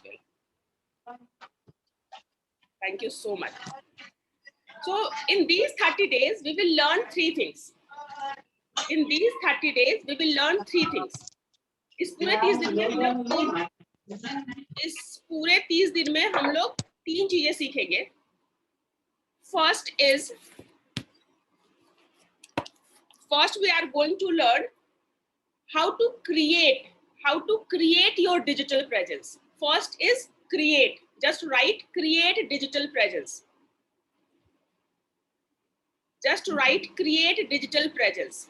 well. Thank you so much. So in these 30 days, we will learn 3 things. In these 30 days, we will learn 3 things. इस पूरे 30 दिन में हम लोग 3 चीजें सीखेंगे. First we are going to learn how to create your digital presence. First is create. Just write create digital presence. Just write create digital presence.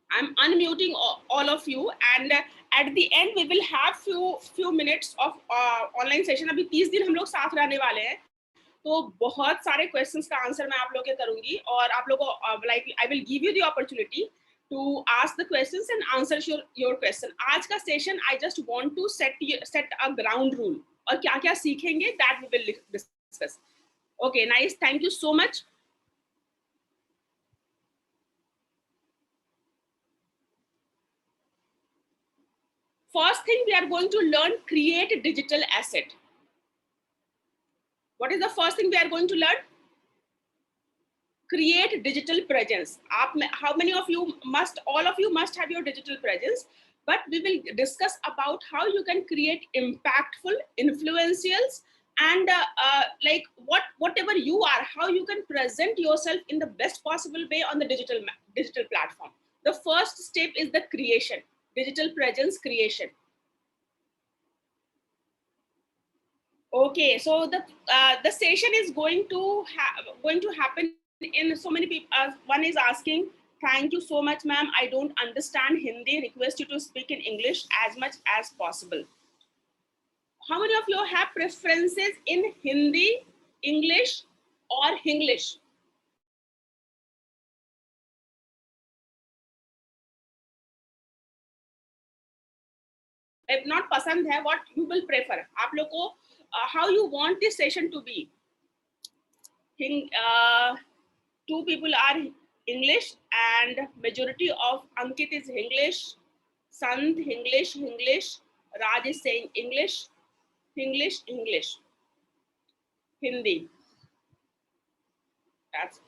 I'm unmuting all of you, and at the end we will have few minutes of online session. अभी 30 दिन हम लोग साथ रहने वाले हैं, तो बहुत सारे क्वेश्चंस का आंसर मैं आप लोगों के करूंगी, और आप लोगों को like I will give you the opportunity to ask the questions and answer your question. आज का session I just want to set a ground rule, और क्या क्या सीखेंगे that we will discuss. Okay, nice, thank you so much. First thing we are going to learn, create a digital asset. What is the first thing we are going to learn? Create digital presence. How many of you must, all of you must have your digital presence, but we will discuss about how you can create impactful, influentials, and like whatever you are, how you can present yourself in the best possible way on the digital platform. The first step is the creation, digital presence creation. Okay, so the session is going to happen in so many people. One is asking, thank you so much, ma'am. I don't understand Hindi. Request you to speak in English as much as possible. How many of you have preferences in Hindi, English, or Hinglish? If not पसंद है, what you will prefer? आप लोग को how you want this session to be? 2 people are English, and majority of Ankit is English, Sant English, Raj is saying English, Hindi. That's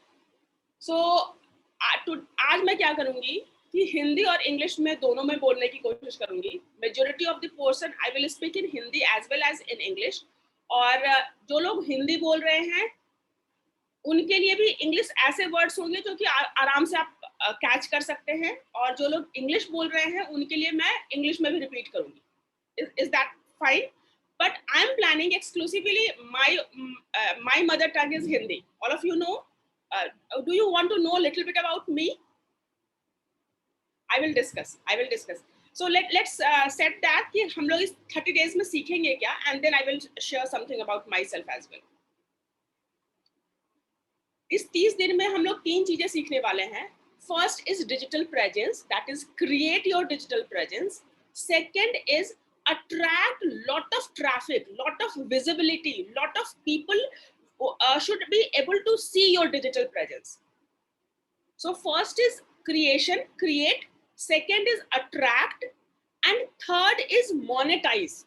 so. आज मैं क्या करूंगी कि हिंदी और इंग्लिश में दोनों में बोलने की कोशिश करूंगी. Majority of the person I will speak in Hindi as well as in English, और जो लोग हिंदी बोल रहे हैं उनके लिए भी इंग्लिश ऐसे वर्ड्स होंगे जो कि आराम से आप कैच कर सकते हैं, और जो लोग इंग्लिश बोल रहे हैं उनके लिए मैं इंग्लिश में भी रिपीट करूंगी. Is that fine? But I am planning exclusively my mother tongue is Hindi. All of you know. Do you want to know a little bit about me? I will discuss. So let's set that कि हम लोग इस 30 days में सीखेंगे क्या, and then I will share something about myself as well. इस 30 दिन में हम लोग 3 चीजें सीखने वाले हैं. First is digital presence, that is create your digital presence. Second is attract lot of traffic, lot of visibility, lot of people should be able to see your digital presence. So first is create, second is attract, and third is monetize.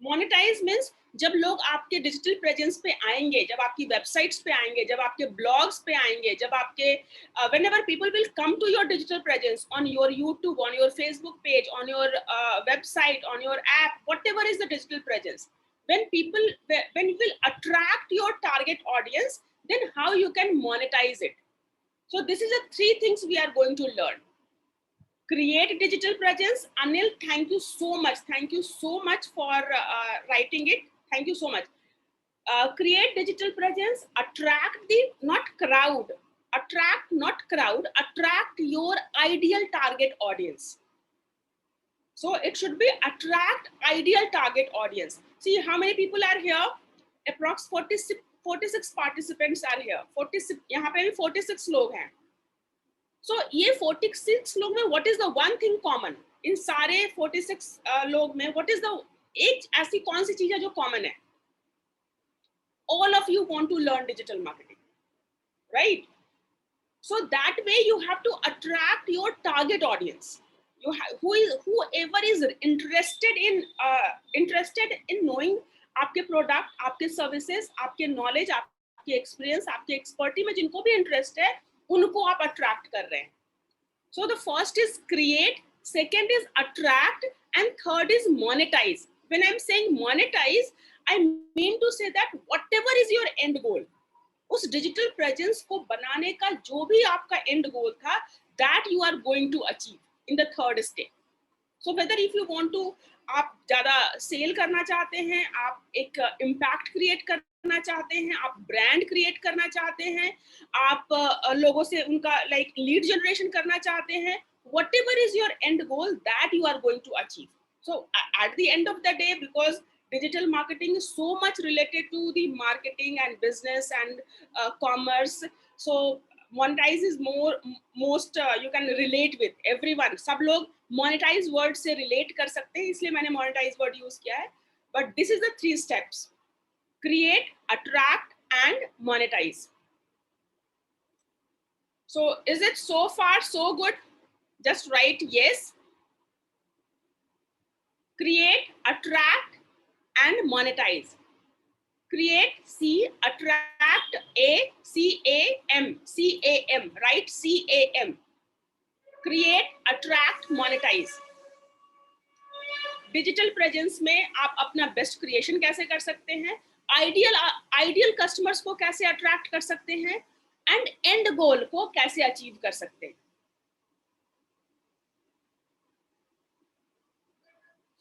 Monetize means जब लोग आपके digital presence पे आएंगे, जब आपकी websites पे आएंगे, जब आपके ब्लॉग्स पे आएंगे, जब आपके whenever people will come to your digital presence on your YouTube, on your Facebook page, on your website, on your app, whatever is the digital presence, when you will attract your target audience, then how you can monetize it. So this is the 3 things we are going to learn. Create digital presence. Anil, thank you so much. Thank you so much for writing it. Thank you so much. Create digital presence. Attract attract your ideal target audience. So it should be attract ideal target audience. See how many people are here? Approx 46 participants are here. 46, यहाँ पे भी 46 लोग हैं. So ये 46 लोग में what is the one thing common? इन सारे 46 लोग में what is the एक ऐसी कौन सी चीज है जो common है? All of you want to learn digital marketing, right? So that way you have to attract your target audience. Whoever is interested in knowing आपके प्रोडक्ट, आपके सर्विसेज, आपके नॉलेज, आपके एक्सपीरियंस, आपके एक्सपर्टी में जिनको भी इंटरेस्ट है, उनको आप अट्रैक्ट कर रहे हैं. So the first is create, second is attract, and third is monetize. When I'm saying monetize, I mean to say that whatever is your end goal, उस डिजिटल प्रेजेंस को बनाने का जो भी आपका एंड गोल था, that you are going to achieve in the third step. So whether if you want to, आप ज़्यादा सेल करना चाहते हैं, आप एक इम्पैक्ट क्रिएट करना चाहते हैं, आप ब्रांड क्रिएट करना चाहते हैं, आप लोगों से उनका लाइक लीड जनरेशन करना चाहते हैं, whatever is your end goal, that you are going to achieve. So at the end of the day, because digital marketing is so much related to the marketing and business and commerce, so monetize is most you can relate with everyone. सब लोग monetize word से relate कर सकते हैं, इसलिए मैंने monetize word use किया है. But this is the 3 steps: create, attract, and monetize. So is it so far so good? Just write yes. Create, attract, and monetize. Create, C, attract, A, C-A-M, C-A-M, right? C-A-M. Create, attract, monetize. Digital presence में आप अपना best creation कैसे कर सकते हैं, ideal customers को कैसे attract कर सकते हैं, एंड एंड गोल को कैसे अचीव कर सकते हैं.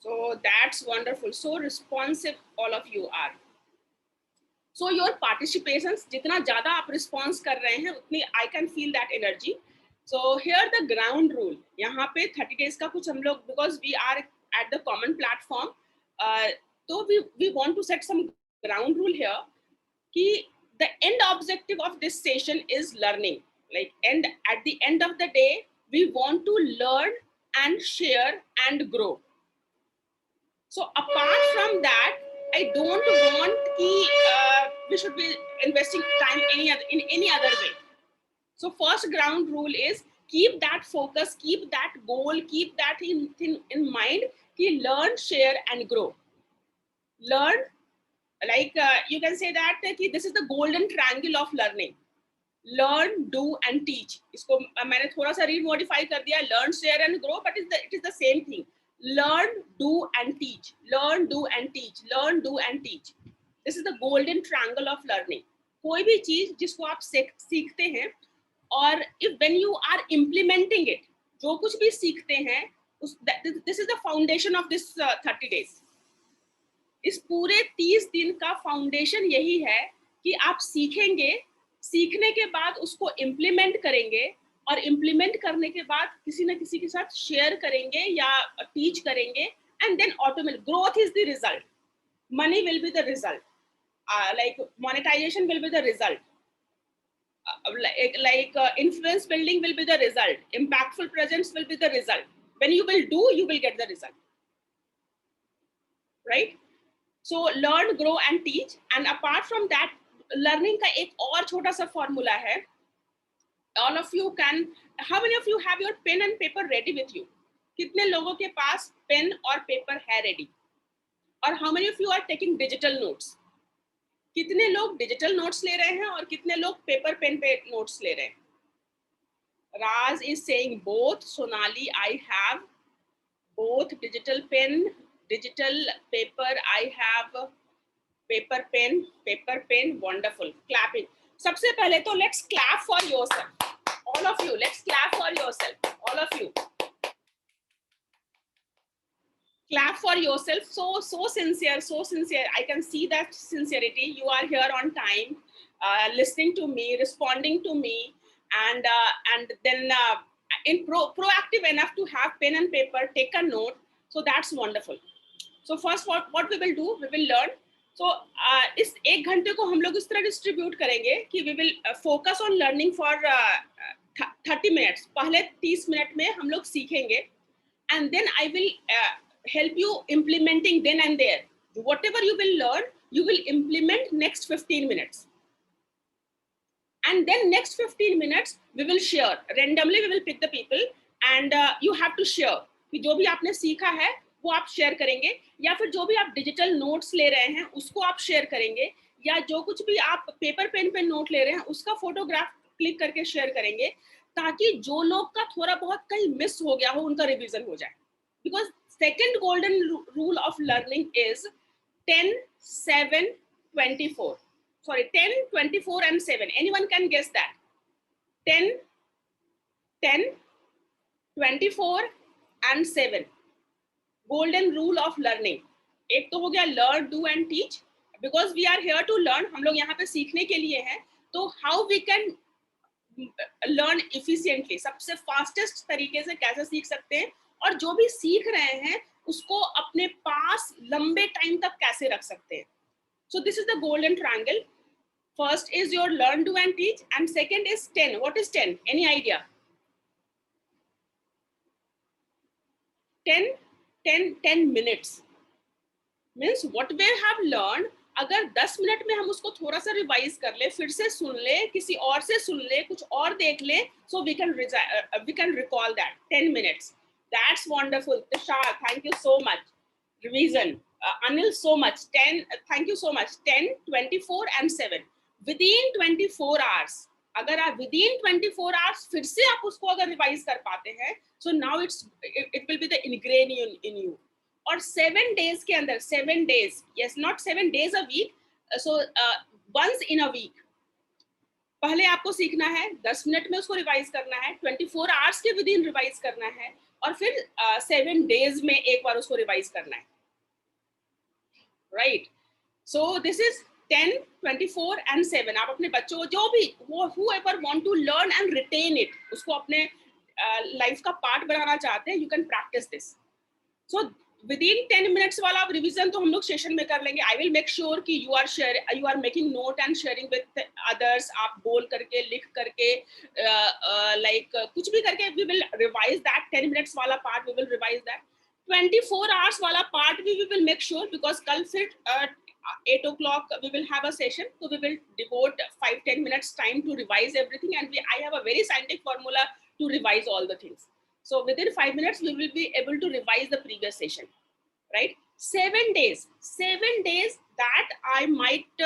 So that's wonderful. So responsive all of you are. So your participations, जितना ज़्यादा आप response कर रहे हैं, उतनी I can feel that energy. So here the ground rule. यहाँ पे 30 days का कुछ हम लोग, because we are at the common platform, तो we want to set some ground rule here कि the end objective of this session is learning. Like, and at the end of the day, we want to learn and share and grow. So apart from that, I don't want we should be investing time in any other way. So first ground rule is keep that focus, keep that goal, keep that in mind. Ki learn, share, and grow. Learn, like you can say that ki this is the golden triangle of learning. Learn, do, and teach. इसको मैंने थोड़ा सा remodify कर दिया. Learn, share, and grow, but it is the same thing. Learn, do, and teach. Learn, do, and teach. Learn, do, and teach. This is the golden triangle of learning. कोई भी चीज जिसको आप सीखते हैं, और when you are implementing it, जो कुछ भी सीखते हैं, this is the foundation of this 30 days. इस पूरे 30 दिन का फाउंडेशन यही है कि आप सीखेंगे, सीखने के बाद उसको इम्प्लीमेंट करेंगे, और इम्प्लीमेंट करने के बाद किसी ना किसी के साथ शेयर करेंगे या टीच करेंगे, and then automatic growth is the result, money will be the result, like monetization will be the result, like influence building will be the result, impactful presence will be the result. When you will do, you will get the result, right? So learn, grow, and teach. And apart from that, learning का एक और छोटा सा formula है. All of you can, how many of you have your pen and paper ready with you? कितने लोगों के पास pen और paper है ready? और how many of you are taking digital notes? कितने लोग digital notes ले रहे हैं और कितने लोग paper pen पे notes ले रहे हैं? Raz is saying both. Sonali, I have both digital pen, digital paper. I have paper pen. Wonderful. Clapping. सबसे पहले तो let's clap for yourself. All of you, let's clap for yourself. All of you. Clap for yourself. So sincere, so sincere. I can see that sincerity. You are here on time, listening to me, responding to me, and then proactive enough to have pen and paper, take a note. So that's wonderful. So first, what we will do, we will learn. So इस 1 घंटे को हम लोग इस तरह distribute करेंगे कि we will focus on learning for 30 minutes. पहले 30 मिनट में हम लोग सीखेंगे, and then I will help you implementing then and there. Whatever you will learn, you will implement next 15 minutes. and then next 15 minutes we will share randomly, we will pick the people and you have to share कि जो भी आपने सीखा है वो आप share करेंगे, या फिर जो भी आप डिजिटल नोट्स ले रहे हैं उसको आप शेयर करेंगे, या जो कुछ भी आप पेपर पेन पे नोट ले रहे हैं उसका फोटोग्राफ क्लिक करके शेयर करेंगे, ताकि जो लोग का थोड़ा बहुत कहीं मिस हो गया हो उनका रिवीजन हो जाए. Because second golden rule of learning is 10, 7, 24. Sorry, 10, 24 and 7. Anyone can guess that? 10, 10, 24 and 7. Golden rule of learning. एक तो हो गया learn, do and teach. Because we are here to learn. हम लोग यहाँ पे सीखने के लिए हैं. तो how we can learn efficiently. सबसे fastest तरीके से कैसे सीख सकते हैं, और जो भी सीख रहे हैं उसको अपने पास लंबे टाइम तक कैसे रख सकते हैं. So this is the golden triangle. First is your learn, do and teach, and second is 10. What is 10? Any idea? 10 minutes. Means what we have learned, अगर 10 मिनट में हम उसको थोड़ा सा रिवाइज कर ले, फिर से सुन ले, किसी और से सुन ले, कुछ और देख ले, so we can recall that. 10 minutes. That's wonderful. Tisha, thank you so much. Revision. Anil, so much. 10. Thank you so much. 10, 24 and 7. Within 24 hours, अगर आप within 24 hours फिर से आप उसको अगर रिवाइज कर पाते हैं, so now it will be the ingrained in you. और 7 days के अंदर, 7 days, yes, not 7 days a week, so once in a week. पहले आपको सीखना है, 10 मिनट में उसको रिवाइज करना है, 24 hours के विदिन रिवाइज करना है, और फिर 7 days में एक बार उसको रिवाइज करना है. Right? So this is 10, 24 and 7. आप अपने बच्चों को जो भी whoever want to learn and retain it, उसको अपने लाइफ का पार्ट बनाना चाहते हैं, you can practice this. So within 10 minutes वाला रिवीजन तो हम लोग सेशन में कर लेंगे. I will make sure कि you are making note and sharing with others. आप बोल करके, लिख करके, like कुछ भी करके we will revise that 10 minutes वाला part. We will revise that 24 hours वाला part we will make sure, because कल फिर 8 o'clock we will have a session, so we will devote 5-10 minutes time to revise everything, and I have a very scientific formula to revise all the things. So within 5 minutes we will be able to revise the previous session, right? 7 days that I might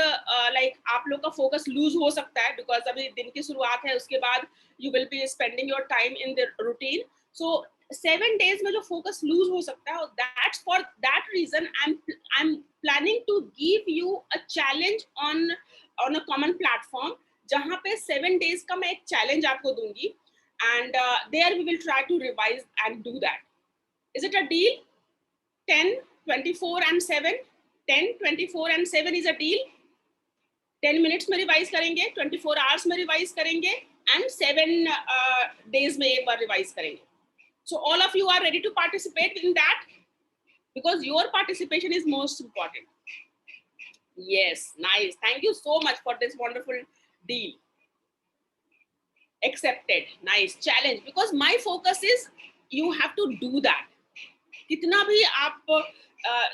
like आप लोग का focus lose हो सकता है, because अभी दिन की शुरुआत है, उसके बाद you will be spending your time in the routine. So 7 days में जो focus lose हो सकता है, that's for that reason I'm planning to give you a challenge on a common platform, जहाँ पे 7 days का मैं एक challenge आपको दूंगी, and there we will try to revise and do that. Is it a deal? 10, 24 and 7. 10, 24 and 7 is a deal. 10 minutes में revise करेंगे, 24 hours में revise करेंगे, and 7 days में एक बार revise करेंगे. So all of you are ready to participate in that, because your participation is most important. Yes, nice. Thank you so much for this wonderful deal. Accepted. Nice challenge, because my focus is you have to do that. कितना भी आप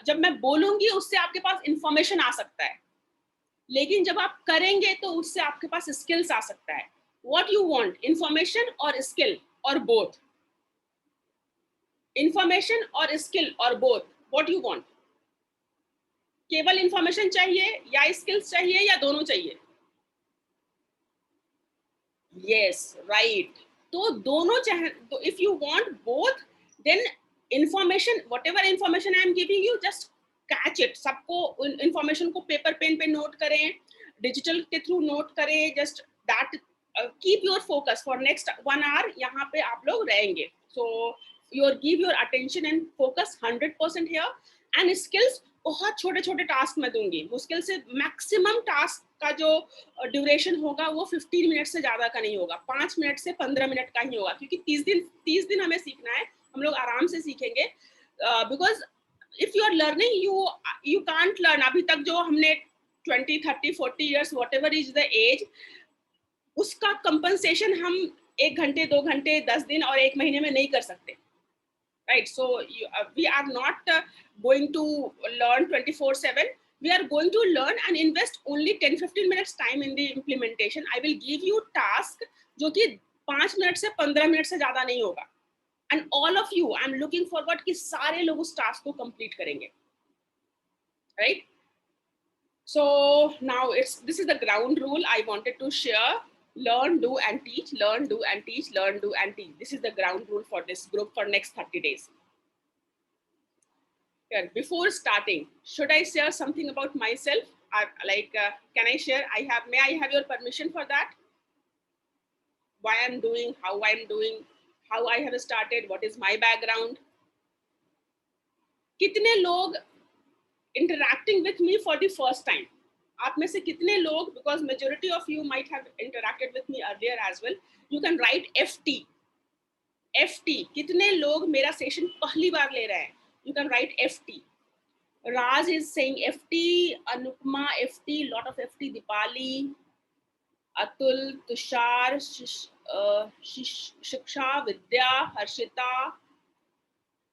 जब मैं बोलूंगी उससे आपके पास information आ सकता है, लेकिन जब आप करेंगे तो उससे आपके पास स्किल्स आ सकता है. What you want, information or skill or both? Information or skill or both? What you want? केवल इंफॉर्मेशन चाहिए या स्किल्स चाहिए या दोनों चाहिए? Yes, right. तो दोनों चाहिए. तो if you want both, then information, whatever information I am giving you, just catch it. सबको information को पेपर पेन पे नोट करें, डिजिटल के थ्रू नोट करें. just that keep your focus for next 1 hour. यहाँ पे आप लोग रहेंगे. So give your attention and focus 100% here. And skills बहुत छोटे छोटे टास्क मैं दूंगी. मुश्किल से मैक्सिमम टास्क का जो ड्यूरेशन होगा वो 15 मिनट से ज्यादा का नहीं होगा, 5 मिनट से 15 मिनट का ही होगा, क्योंकि 30 दिन हमें सीखना है. हम लोग आराम से सीखेंगे, because if you are learning you can't learn. अभी तक जो हमने 20, 30, 40 years whatever is the age, उसका कंपनसेशन हम 1 घंटे 2 घंटे 10 दिन और 1 महीने में नहीं कर सकते. Right, so we are not going to learn 24/7. we are going to learn and invest only 10-15 minutes time in the implementation. I will give you task जो कि 5 मिनट से 15 मिनट से ज्यादा नहीं होगा, and all of you, I'm looking forward कि सारे लोग उस task को complete करेंगे, right? So now this is the ground rule I wanted to share. Learn, do and teach, learn, do and teach, learn, do and teach. This is the ground rule for this group for next 30 days. Here, before starting, should I share something about myself? Can I share? May I have your permission for that? Why I'm doing, how I'm doing, how I have started, what is my background? कितने लोग interacting with me for the first time? आप में से कितने लोग, because majority of you might have interacted with me earlier as well, you can write FT. FT, कितने लोग मेरा सेशन पहली बार ले रहे हैं? You can write FT. Raj is saying FT, Anupma FT, lot of FT, Dipali, Atul, Tushar, Shiksha, Vidya, Harshita,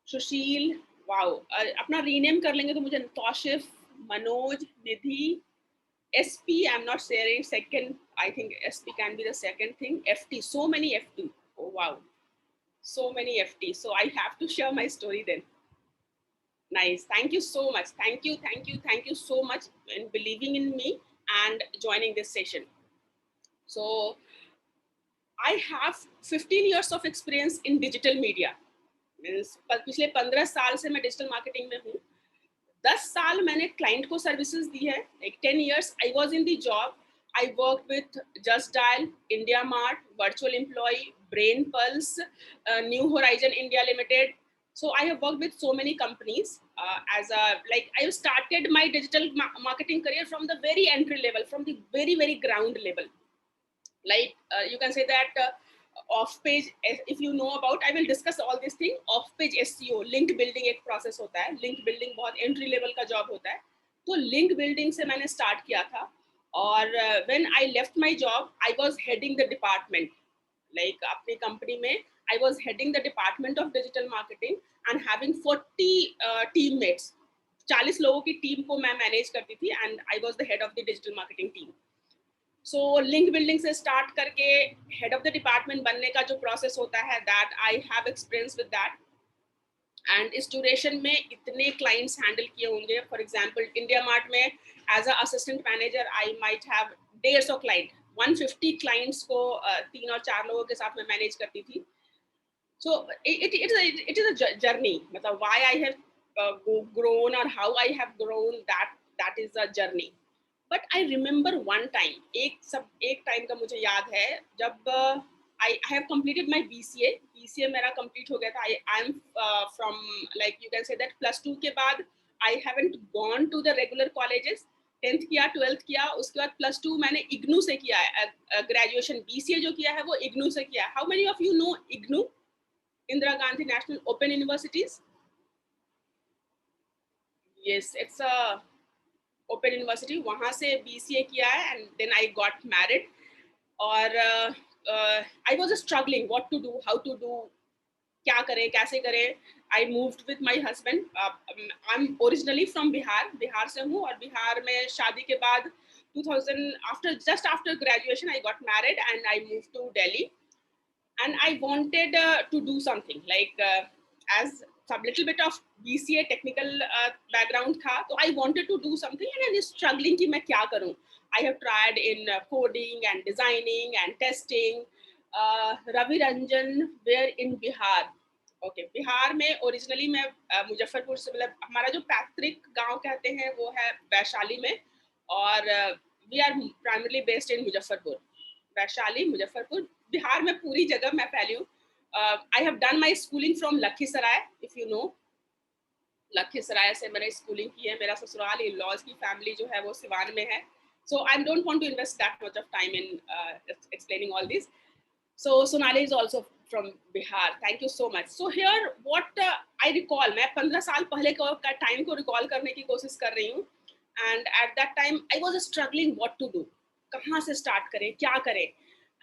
Sushil. Wow, अपना rename कर लेंगे तो मुझे Toshif, Manoj, Nidhi, SP. I'm not sharing second. I think SP can be the second thing. FT, so many FT. Oh wow, so many FT. So I have to share my story then. Nice. Thank you so much. Thank you so much in believing in me and joining this session. So I have 15 years of experience in digital media. Means पिछले 15 साल से मैं digital marketing में हूँ. 10 साल मैंने client को services दी है. Like 10 years I was in the job. I worked with Just Dial, India Mart, Virtual Employee, Brain Pulse, New Horizon India Limited. So I have worked with so many companies I started my digital marketing career from the very entry level, from the very, very ground level. You can say that off page, if you know about, I will discuss all these things. Off page SEO, link building एक process होता है. Link building बहुत entry level का job होता है. तो link building से मैंने start किया था. और when I left my job, I was heading the department. अपनी company में I was heading the department of digital marketing and having 40 teammates. 40 लोगों की टीम को मैं मैनेज करती थी and I was the head of the digital marketing team. So link building से start करके head of the department बनने का जो process होता है, that I have experience with that. And इस duration में इतने clients handle किए होंगे. For example, India Mart में as a assistant manager I might have 150 client, 150 clients को 3 और 4 लोगों के साथ में manage करती थी. So it is a journey. मतलब why I have grown or how I have grown, that is a journey. But I remember one time, एक time का मुझे याद है जब I have completed my BCA. BCA मेरा complete हो गया था. I am from, like you can say that +2 के बाद I haven't gone to the regular colleges. 10th किया, 12th किया, उसके बाद +2 मैंने IGNOU से किया है. Graduation BCA जो किया है वो IGNOU से किया. How many of you know IGNOU? Indira Gandhi National Open Universities. Yes, it's a open university. वहाँ से BCA किया है and then I got married. और I was struggling what to do, how to do, क्या करें, कैसे करें. I moved with my husband. I'm originally from Bihar. Bihar से हूँ और बिहार में शादी के बाद 2000 just after graduation I got married and I moved to Delhi. And I wanted to do something as some little bit of BCA technical background था, so I wanted to do something and I was struggling कि मैं क्या करूँ. I have tried in coding and designing and testing. Ravi Ranjan, where in Bihar? Okay, Bihar में originally मैं मुजफ्फरपुर से, मतलब हमारा जो पैतृक गांव कहते हैं वो है वैशाली में, और we are primarily based in Muzaffarpur. Vaishali, Muzaffarpur, Bihar में पूरी जगह मैं फैली हूँ. I have done my schooling from Lakhisaray, if you know. Lakhisarai से मैंने स्कूलिंग की है. मेरा ससुराल, in-laws की फैमिली जो है वो सिवान में है. So I don't want to invest that much of time in explaining all this. So Sonali is also from Bihar. Thank you so much. So here what I recall, मैं 15 साल पहले का टाइम को रिकॉल करने की कोशिश कर रही हूँ. And at that time I was struggling what to do. कहाँ से स्टार्ट करें, क्या करें.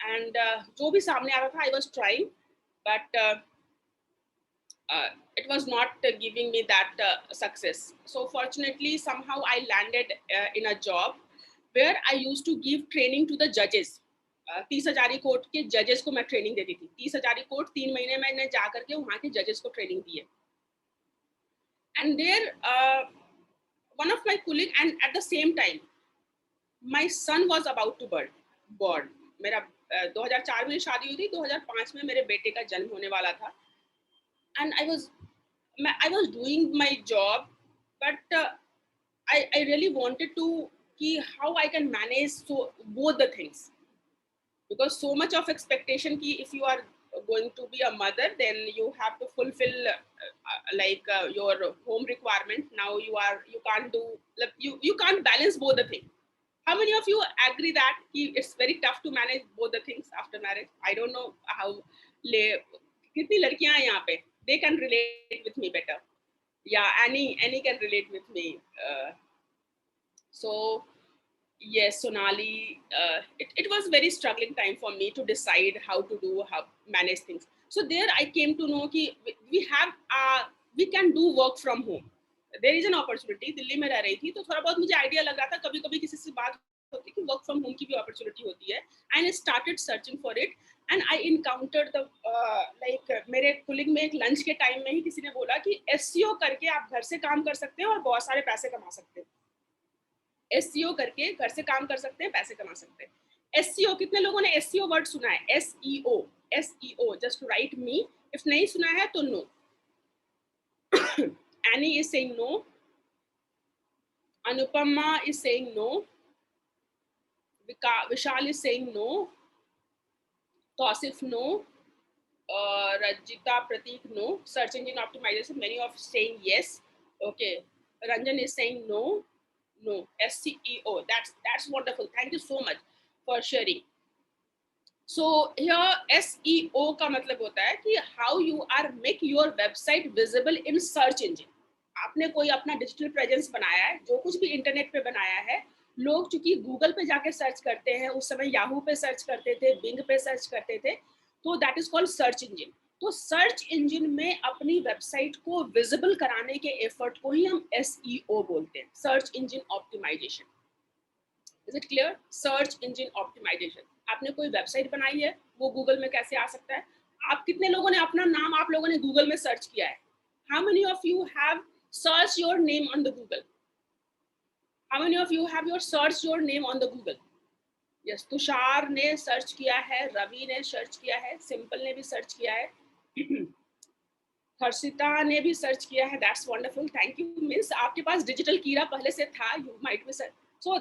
And जो भी सामने आ रहा था I was trying, but it was not giving me that success. So fortunately, somehow I landed in a job where I used to give training to the judges. 30,000 court के जजेस को मैं ट्रेनिंग देती थी. 30,000 कोर्ट 3 महीने मैंने जा करके वहाँ के जजेस को ट्रेनिंग दी है. And there, one of my colleague, and at the same time, my son was about to born. मेरा 2004 में शादी हुई थी, 2005 में मेरे बेटे का जन्म होने वाला था. And I was doing my job, but I really wanted to see how I can manage both the things, because so much of expectation ki if you are going to be a mother, then you have to fulfill your home requirement. Now you can't do, like, you can't balance both the things. How many of you agree that it's very tough to manage both the things after marriage? I don't know how kitni ladkiyan hain yahan pe, they can relate with me better. Yeah, Annie can relate with me. So yes, Sonali, it was very struggling time for me to decide how manage things. So there I came to know कि we can do work from home. There is an opportunity. Delhi में रह रही थी तो थोड़ा बहुत मुझे idea लग रहा था, कभी-कभी किसी से बात होती कि वर्क फ्रॉम होम की भी अपॉर्चुनिटी होती है. And I started searching for it, and I encountered the मेरे कुलीग में एक लंच के टाइम में ही किसी ने बोला कि SEO करके आप घर से काम कर सकते हैं और बहुत सारे पैसे कमा सकते हैं. SEO करके घर से काम कर सकते हैं, पैसे कमा सकते हैं. SEO, कितने लोगों ने SEO वर्ड सुना है? SEO, just write me. If नहीं सुना है तो no. Annie is saying no. Anupama is saying no. Vishal is saying no. Tausif no. Rajita, Pratik no. Search engine optimization, many of saying yes. Okay. Ranjan is saying no. No, SEO. That's wonderful. Thank you so much for sharing. So here SEO का मतलब होता है कि how you are make your website visible in search engine. आपने कोई अपना digital presence बनाया है, जो कुछ भी इंटरनेट पे बनाया है, लोग चूंकि गूगल पे जाके सर्च करते हैं, उस समय याहू पे सर्च करते थे, बिंग पे सर्च करते थे, तो that is called search engine. तो सर्च इंजन में अपनी वेबसाइट को विजिबल कराने के एफर्ट को ही हम SEO बोलते हैं, search engine optimization. Is it clear? Search engine optimization. आपने कोई वेबसाइट बनाई है, वो गूगल में कैसे आ सकता है? आप कितने लोगों ने अपना नाम आप लोगों ने गूगल में सर्च किया है? How many of you have searched your name on the Google? How many of you have searched your name on the Google? Yes, Tushar ने सर्च किया है, रवि ने सर्च किया है, सिंपल ने भी सर्च किया है, हर्षिता ने भी सर्च किया है. That's wonderful, thank you. Means आपके पास डिजिटल कीड़ा पहले से था, you might be search. So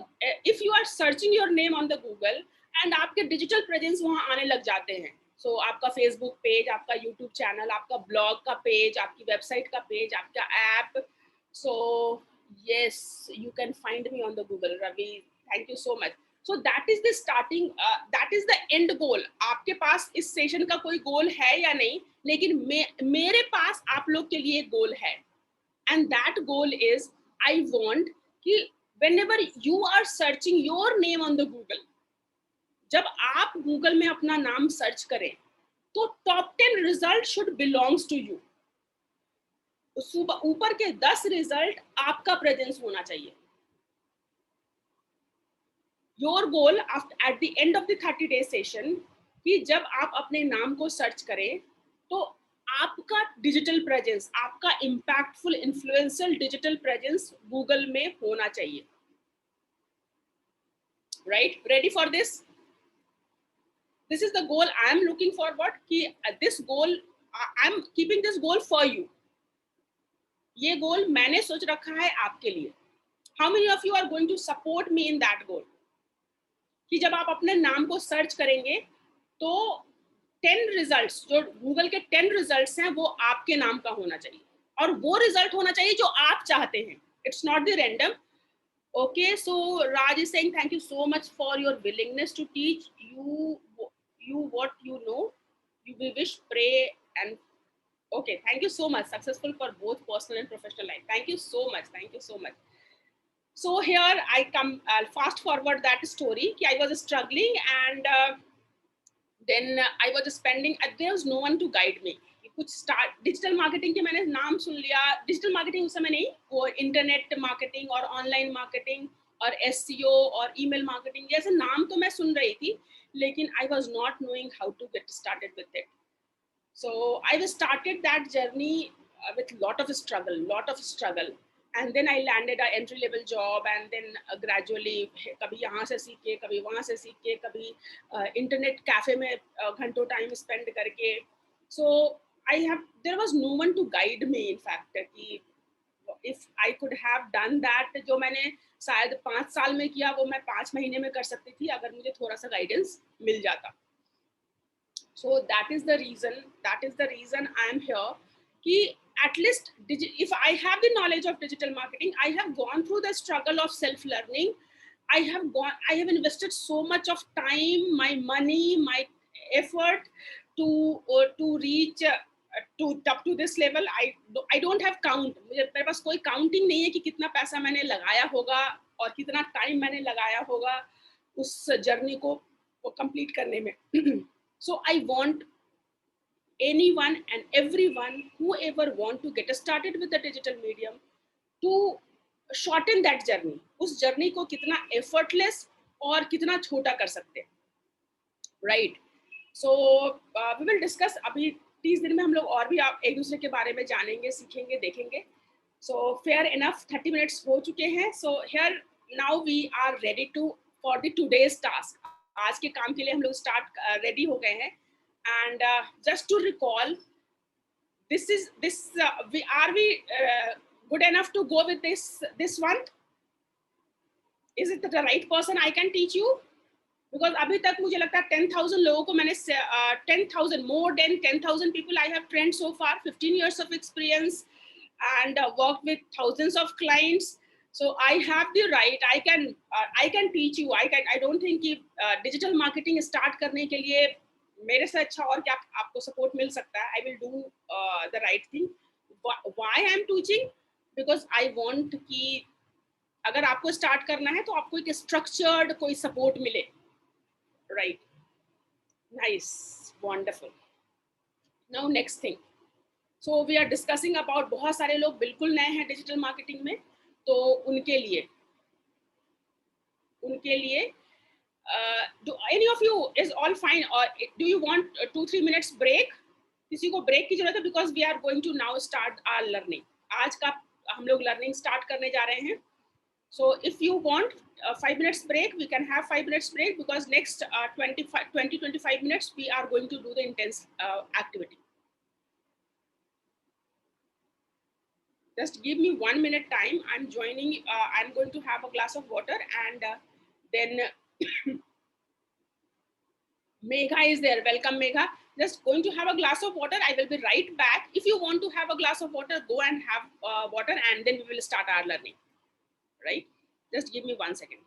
if you are searching your name on the Google and आपके डिजिटल प्रेजेंस वहां आने लग जाते हैं. सो आपका फेसबुक पेज, आपका यूट्यूब चैनल, आपका ब्लॉग का पेज, आपकी वेबसाइट का पेज, आपका app. So yes, you can find me on the Google. Ravi, thank you so much. So that is the starting, that is the end goal. आपके पास इस session का कोई गोल है या नहीं, लेकिन मेरे पास आप लोग के लिए गोल है. And that goal is, I want कि whenever you are searching your name on the Google, जब आप गूगल में अपना नाम सर्च करें, तो top 10 result should belongs to you. ऊपर के 10 रिजल्ट आपका प्रेजेंस होना चाहिए. Your goal at the end of the 30-day session कि जब आप अपने नाम को सर्च करें तो आपका डिजिटल प्रेजेंस, आपका impactful influential digital presence Google में होना चाहिए. Right? Ready for this? This is the goal I am looking forward कि this goal I am keeping this goal for you. ये गोल मैंने सोच रखा है आपके लिए. How many of you are going to support me in that goal कि जब आप अपने नाम को सर्च करेंगे तो 10 रिजल्ट्स, जो गूगल के 10 रिजल्ट्स हैं, वो आपके नाम का होना चाहिए और वो रिजल्ट होना चाहिए जो आप चाहते हैं. It's not the random. Okay, so Raj is saying thank you so much for your willingness to teach you what you know. We wish, pray and okay, thank you so much. Successful for both personal and professional life. Thank you so much. Thank you so much. So here I come, I'll fast forward that story. I was struggling and then I was spending, there was no one to guide me. कुछ start digital marketing के मैंने नाम सुन लिया, digital marketing उस समय नहीं, वो internet marketing और ऑनलाइन मार्केटिंग और एसईओ और ईमेल मार्केटिंग जैसे नाम तो मैं सुन रही थी, लेकिन I was not knowing how to get started with it. So I started that journey with lot of struggle, and then I landed a entry level job, and then gradually कभी यहाँ से सीख के, कभी वहाँ से सीख के, कभी इंटरनेट कैफे में घंटों टाइम स्पेंड करके. So there was no one to guide me in fact कि if I could have done that, जो मैंने शायद 5 साल में किया वो मैं 5 महीने में कर सकती थी अगर मुझे थोड़ा सा गाइडेंस मिल जाता. So that is the reason I am here कि at least if I have the knowledge of digital marketing, I have gone through the struggle of self learning. I have invested so much of time, my money, my effort to reach up to this level. I don't have count. मेरे पास कोई counting नहीं है कि कितना पैसा मैंने लगाया होगा और कितना time मैंने लगाया होगा उस journey को complete करने में. So I want anyone and everyone, whoever want to get started with the digital medium, to shorten that journey. उस journey को कितना effortless और कितना छोटा कर सकते हैं, right? So we will discuss. अभी 30 दिन में हम लोग और भी एक दूसरे के बारे में जानेंगे, सीखेंगे, देखेंगे. So fair enough, 30 minutes हो चुके हैं. So here now we are ready for the today's task. आज के काम के लिए हम लोग start ready हो गए हैं. And just to recall, are we good enough to go with this one? Is it the right person I can teach you? Because अभी तक मुझे लगता है 10,000 लोगों को मैंने 10,000 more than 10,000 people I have trained so far, 15 years of experience, and worked with thousands of clients. So I have the right. I can teach you. I don't think कि digital marketing start करने के लिए मेरे से अच्छा और क्या आपको support मिल सकता है. I will do the right thing. Why I am teaching? Because I want कि अगर आपको start करना है तो आपको एक structured कोई support मिले. Right. Nice. Wonderful. Now next thing. So we are discussing about बहुत सारे लोग बिल्कुल नए हैं digital marketing में, तो उनके लिए do any of you is all fine, or do you want 2-3 minutes break? किसी को break की जरूरत है because we are going to now start our learning. आज का हम लोग learning start करने जा रहे हैं. So if you want 5 minutes break, we can have 5 minutes break because next 20-25 minutes we are going to do the intense activity. Just give me 1 minute time. I'm joining. I'm going to have a glass of water, and then Megha is there. Welcome, Megha. Just going to have a glass of water. I will be right back. If you want to have a glass of water, go and have water, and then we will start our learning. Right? Just give me 1 second.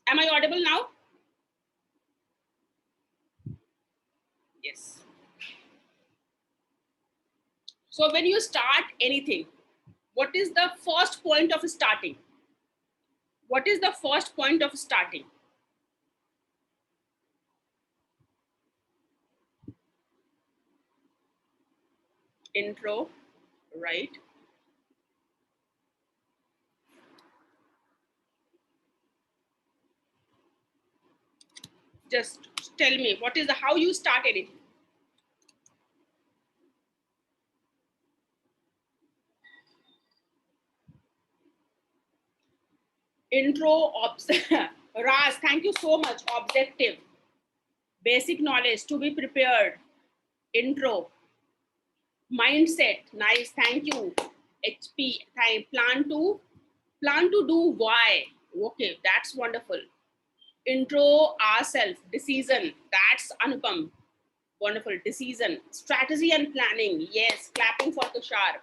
Am I audible now? Yes. So when you start anything, what is the first point of starting? What is the first point of starting? intro, right? Just tell me what is the how you started it. Intro, Ras, thank you so much. Objective, basic knowledge, to be prepared. Intro, mindset, nice, thank you. HP, time, plan to do why. Okay, that's wonderful. Intro, ourself, decision, that's Anupam. Wonderful. Decision, strategy and planning. Yes, clapping for Tushar.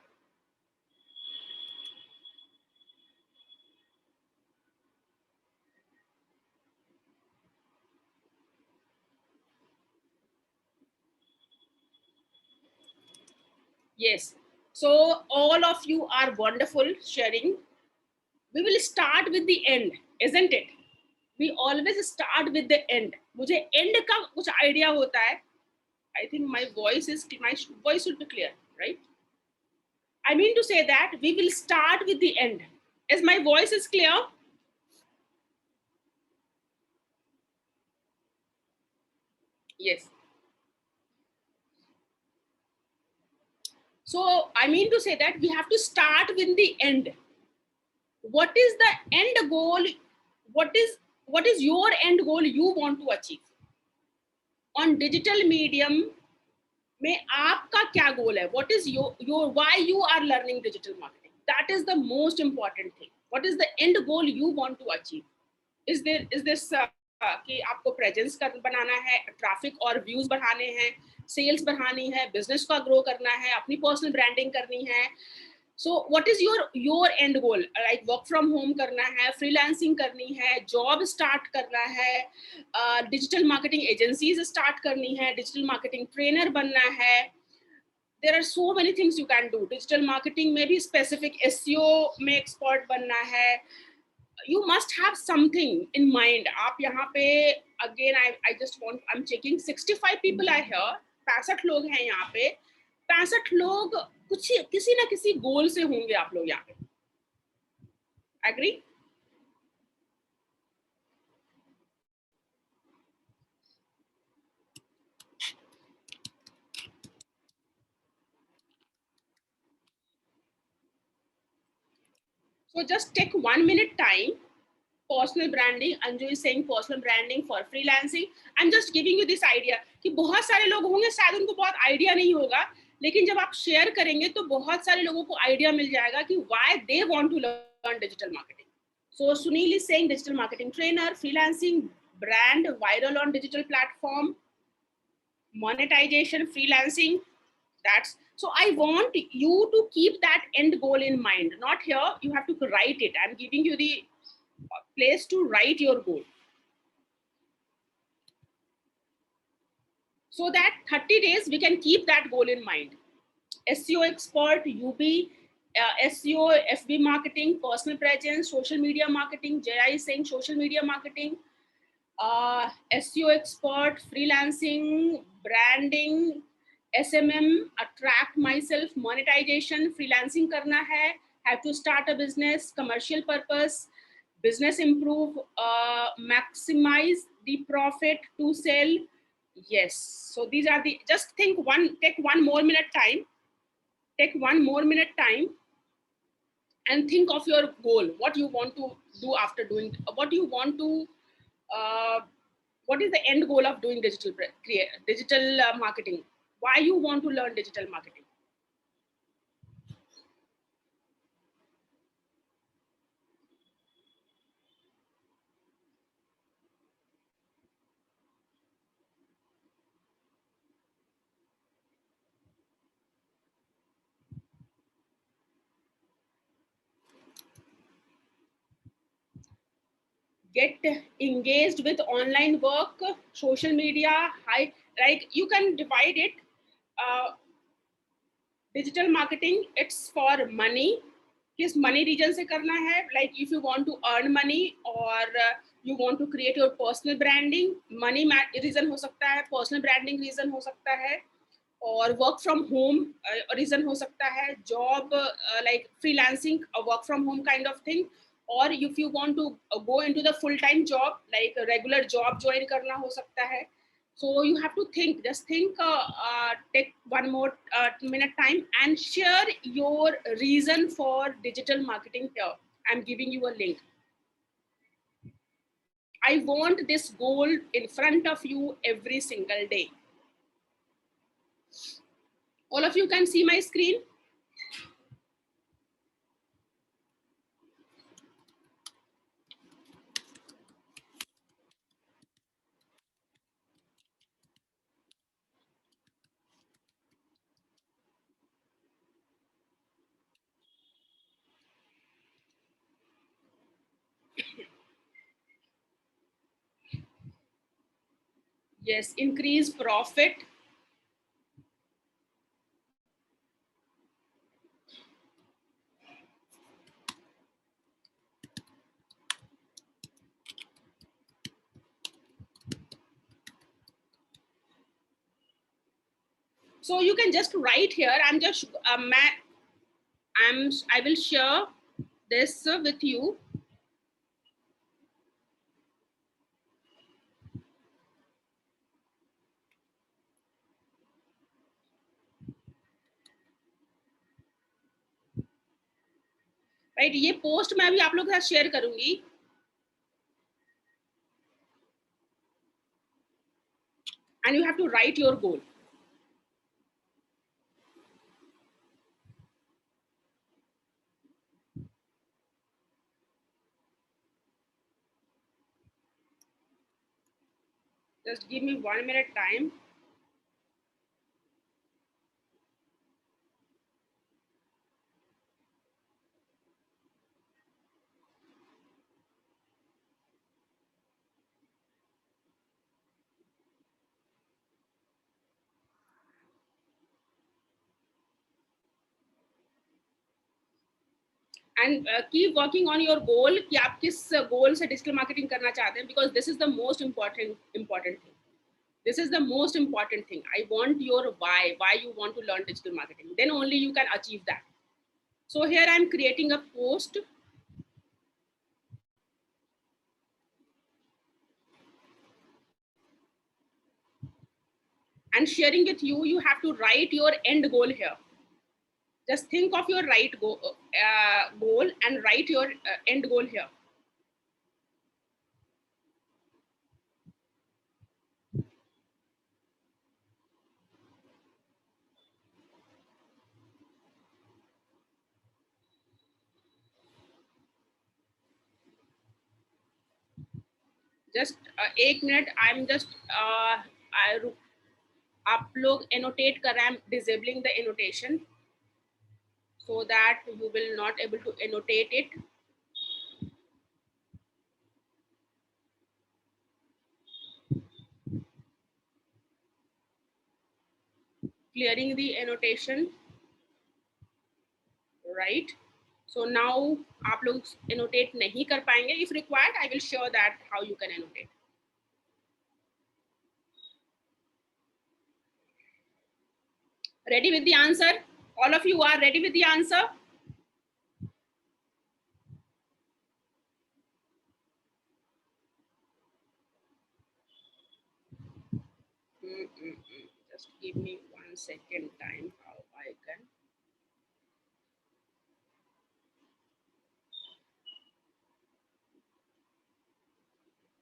Yes. So all of you are wonderful sharing. We will start with the end, isn't it? We always start with the end. मुझे end का कुछ idea होता है. I think my voice should be clear, right? I mean to say that we will start with the end. As my voice is clear? Yes. So I mean to say that we have to start with the end. What is the end goal? What is your end goal you want to achieve? On digital medium, में आपका क्या गोल है? What is your why you are learning digital marketing? That is the most important thing. What is the end goal you want to achieve? Is this कि आपको presence बनाना है, traffic और views बढ़ाने हैं, सेल्स बढ़ानी है, बिजनेस का grow करना है, अपनी पर्सनल ब्रांडिंग करनी है? So what is your end goal? Like work from home करना है, freelancing करनी है, job start करना है, digital marketing agencies start करनी है, digital marketing trainer बनना है. There are so many things you can do. Digital marketing में भी specific SEO में expert बनना है. You must have something in mind. आप यहाँ पे again I'm checking 65 people are here. 65 लोग हैं यहाँ पे. 65 लोग कुछ किसी ना किसी गोल से होंगे आप लोग यहाँ पे. Agree? So just take 1 minute time. Personal branding, Anju is saying personal branding for freelancing. I'm just giving you this idea कि बहुत सारे लोग होंगे शायद उनको बहुत आइडिया नहीं होगा, लेकिन जब आप शेयर करेंगे तो बहुत सारे लोगों को आइडिया मिल जाएगा कि why they want to learn digital marketing. So Sunil is saying digital marketing trainer, freelancing, brand, viral on digital platform, monetization, freelancing. That's so I want you to keep that end goal in mind. Not here, you have to write it. I'm giving you the place to write your goal, so that 30 days we can keep that goal in mind. SEO expert, UB, SEO, FB marketing, personal presence, social media marketing. Jaya is saying social media marketing, SEO expert, freelancing, branding, SMM, attract myself, monetization, freelancing करना है, have to start a business, commercial purpose, business improve, maximize the profit to sell. Yes. So these are the, just take 1 more minute time. Take 1 more minute time and think of your goal. What you want to do after doing, what you want to, what is the end goal of doing digital marketing? Why you want to learn digital marketing? Get engaged with online work, social media, like you can divide it. Digital marketing, it's for money. किस money reason से करना है? Like if you want to earn money और you want to create your personal branding, money reason हो सकता है, personal branding reason हो सकता है, और वर्क फ्रॉम होम रीजन हो सकता है, job like freelancing, work from home kind of thing, और if you want to go into the full time job like regular job join करना हो सकता है. So you have to think, just think, take one more minute time and share your reason for digital marketing here. I'm giving you a link. I want this goal in front of you every single day. All of you can see my screen. Yes, increase profit. So you can just write here. I will share this with you. Right, ये post मैं अभी आप लोगों के साथ share करूंगी. And you have to write your goal. Just give me 1 minute time. And keep working on your goal कि आप किस goal से digital marketing करना चाहते हैं, because this is the most important thing. This is the most important thing. I want your why you want to learn digital marketing. Then only you can achieve that. So here I'm creating a post. And sharing with you, you have to write your end goal here. Just think of your goal and write your end goal here. Just 1 minute. I'm just आप लोग annotate कर रहे हैं. I'm disabling the annotation so that you will not able to annotate it. Clearing the annotation, right? So now आप लोग annotate नहीं कर पाएंगे. If required, I will show that how you can annotate. Ready with the answer? All of you are ready with the answer? Just give me 1 second time how I can.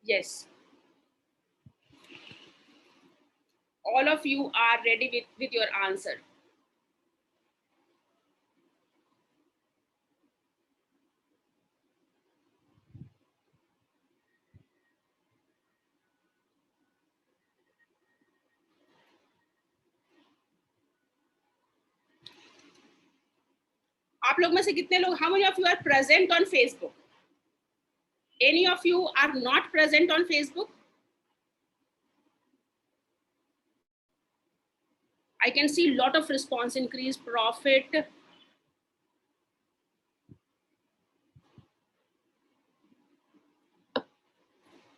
Yes. All of you are ready with your answer. आप लोग में से कितने लोग, how many of you are present on Facebook? Any of you are not present on Facebook? I can see lot of response, increase profit.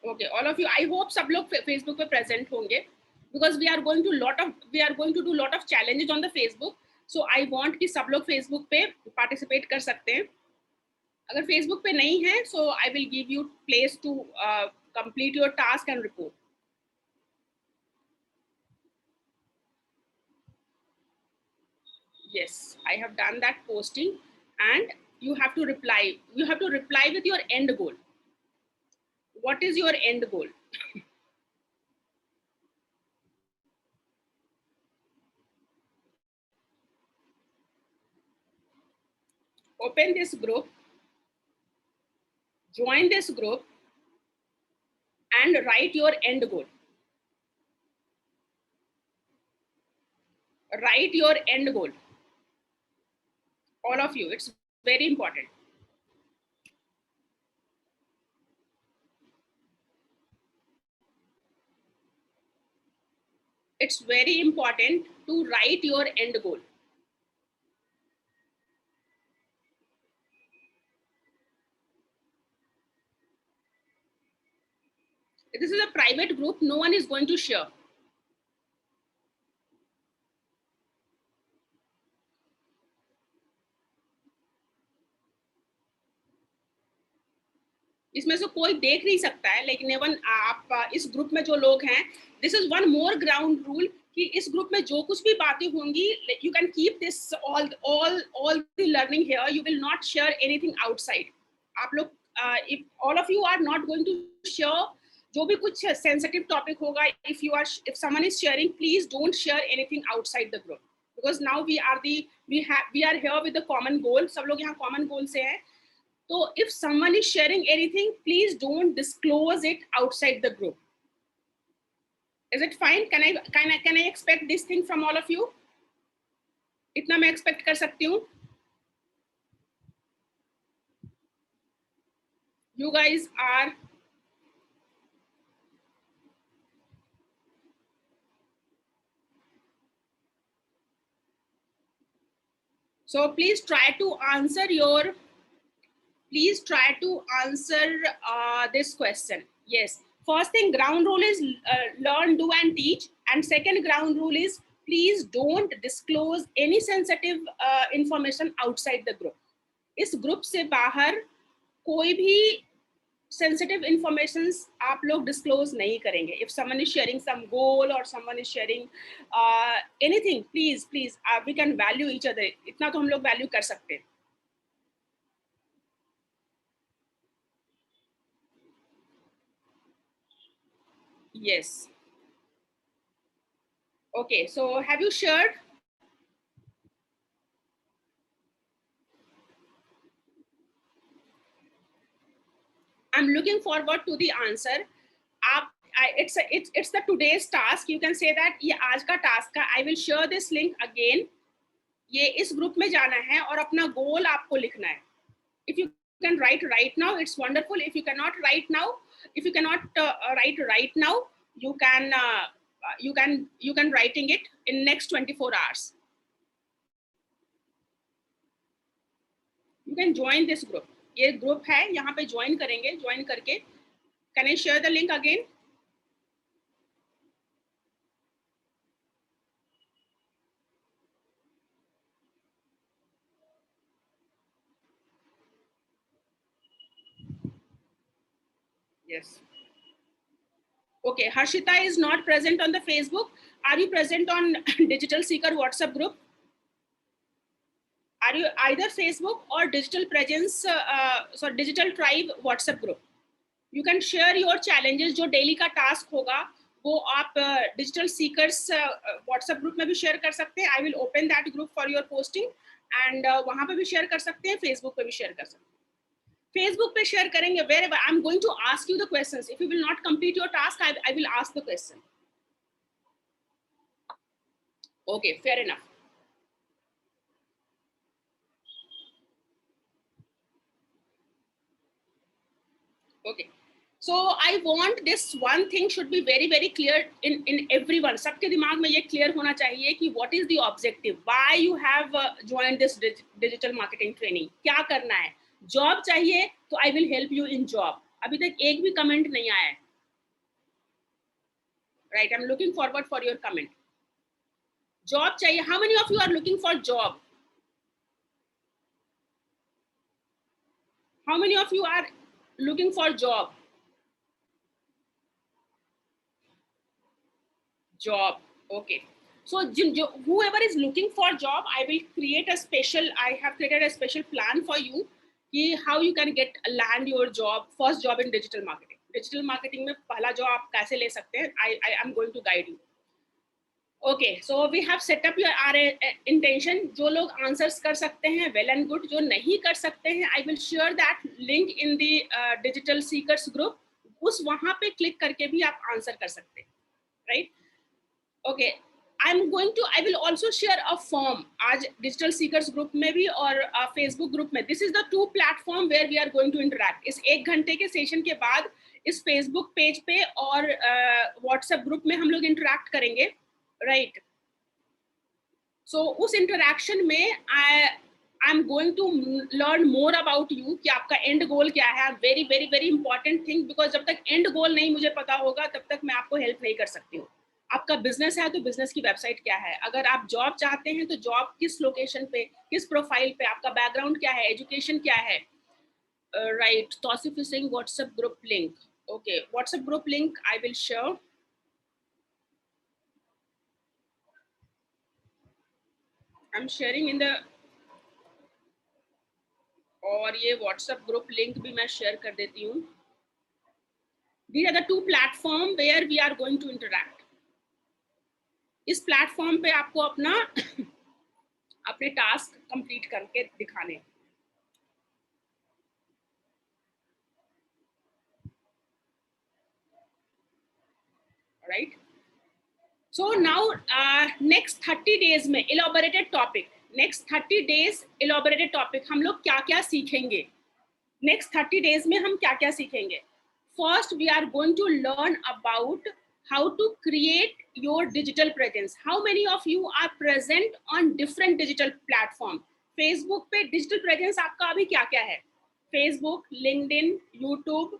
Okay, all of you, I hope सब लोग Facebook पे present होंगे. because we are going to do lot of challenges on the Facebook. So I want कि सब लोग Facebook पे participate कर सकते हैं. अगर Facebook पे नहीं है, so I will give you place to complete your task and report. Yes, I have done that posting, and you have to reply. You have to reply with your end goal. What is your end goal? Open this group, join this group, and write your end goal. Write your end goal. All of you, it's very important. It's very important to write your end goal. This is a private group, no one is going to share. इसमें से कोई देख नहीं सकता है, लेकिन Avon आप इस ग्रुप में जो लोग हैं, this is one more ground rule कि इस ग्रुप में जो कुछ भी बातें होंगी, you can keep this all the learning here, you will not share anything outside. आप लोग if all of you are not going to share जो भी कुछ सेंसिटिव टॉपिक होगा, if someone is sharing, please don't share anything outside the group, because now we are here with the common goal. सब लोग यहाँ common goal से हैं. So if someone is sharing anything, please don't disclose it outside the group. Is it fine? Can I expect this thing from all of you? इतना मैं expect कर सकती हूँ. You guys are so please try to answer this question. Yes, first thing, ground rule is learn, do and teach, and second ground rule is please don't disclose any sensitive information outside the group. इस group से बाहर कोई भी sensitive informations आप लोग disclose नहीं करेंगे. If someone is sharing some goal or someone is sharing anything, please we can value each other. इतना तो हम लोग value कर सकते हैं. Yes. Okay, so have you shared? I'm looking forward to the answer. It's the today's task. You can say that ये आज का task का. I will share this link again. ये इस group में जाना है और अपना goal आपको लिखना है. If you can write right now, it's wonderful. If you cannot write write right now, you can writing it in next 24 hours. You can join this group. ये group है, यहाँ पे join करेंगे. Join करके, can I share the link again? Yes. Okay, Harshita is not present on the Facebook. Are you present on Digital Seeker WhatsApp group? Are you either Facebook or Digital Presence, Digital Tribe WhatsApp group? You can share your challenges. जो daily का task होगा वो आप Digital Seekers WhatsApp group में भी share कर सकते हैं. I will open that group for your posting, and वहाँ पे भी share कर सकते हैं, Facebook पे भी share कर सकते हैं. Facebook पे share करेंगे. Wherever I'm going to ask you the questions. If you will not complete your task, I will ask the question. Okay, fair enough. Okay, so I want this one thing should be very very clear in everyone. सबके दिमाग में ये clear होना चाहिए कि what is the objective, why you have joined this digital marketing training. क्या करना है? Job चाहिए तो I will help you in job. अभी तक एक भी comment नहीं आया है. right? I'm looking forward for your comment. Job चाहिए. How many of you are looking for job? How many of you are looking for job? Job. Okay. So whoever is looking for job, I will create a special. I have created a special plan for you. कि how you can get land your job, first job in digital marketing. Digital marketing में पहला job आप कैसे ले सकते हैं? I am going to guide you. Okay, so we have set up your our intention. जो लोग answers कर सकते हैं, well and good. जो नहीं कर सकते हैं, I will share that link in the digital seekers group. उस वहाँ पे click करके भी आप answer कर सकते हैं, right? Okay, I will also share a form आज digital seekers group में भी और Facebook group में. This is the two platform where we are going to interact. इस 1 घंटे के session के बाद इस Facebook page पे और WhatsApp group में हम लोग interact करेंगे, right? So उस interaction में I'm going to learn more about you कि आपका end goal क्या है. Very very very important thing, because जब तक end goal नहीं मुझे पता होगा तब तक मैं आपको help नहीं कर सकती हूँ. आपका बिजनेस है तो बिजनेस की वेबसाइट क्या है, अगर आप जॉब चाहते हैं तो जॉब किस लोकेशन पे, किस प्रोफाइल पे, आपका बैकग्राउंड क्या है, एजुकेशन क्या है, right? Tauseef is saying WhatsApp group link. Okay, WhatsApp group link I will share. I am sharing in the, और ये व्हाट्सएप ग्रुप लिंक भी मैं शेयर कर देती हूँ. These are the two platform where we are going to interact. इस platform पे आपको अपना अपने टास्क कंप्लीट करके दिखाने. Right? So now next 30 days में इलॉबरेटेड टॉपिक, नेक्स्ट 30 डेज इलॉबरेटेड टॉपिक हम लोग क्या क्या सीखेंगे. नेक्स्ट 30 डेज में हम क्या क्या सीखेंगे. First we are going to learn about how to create your digital presence. How many of you are present on different digital platform? Facebook पे digital presence आपका अभी क्या क्या है? Facebook, LinkedIn, YouTube.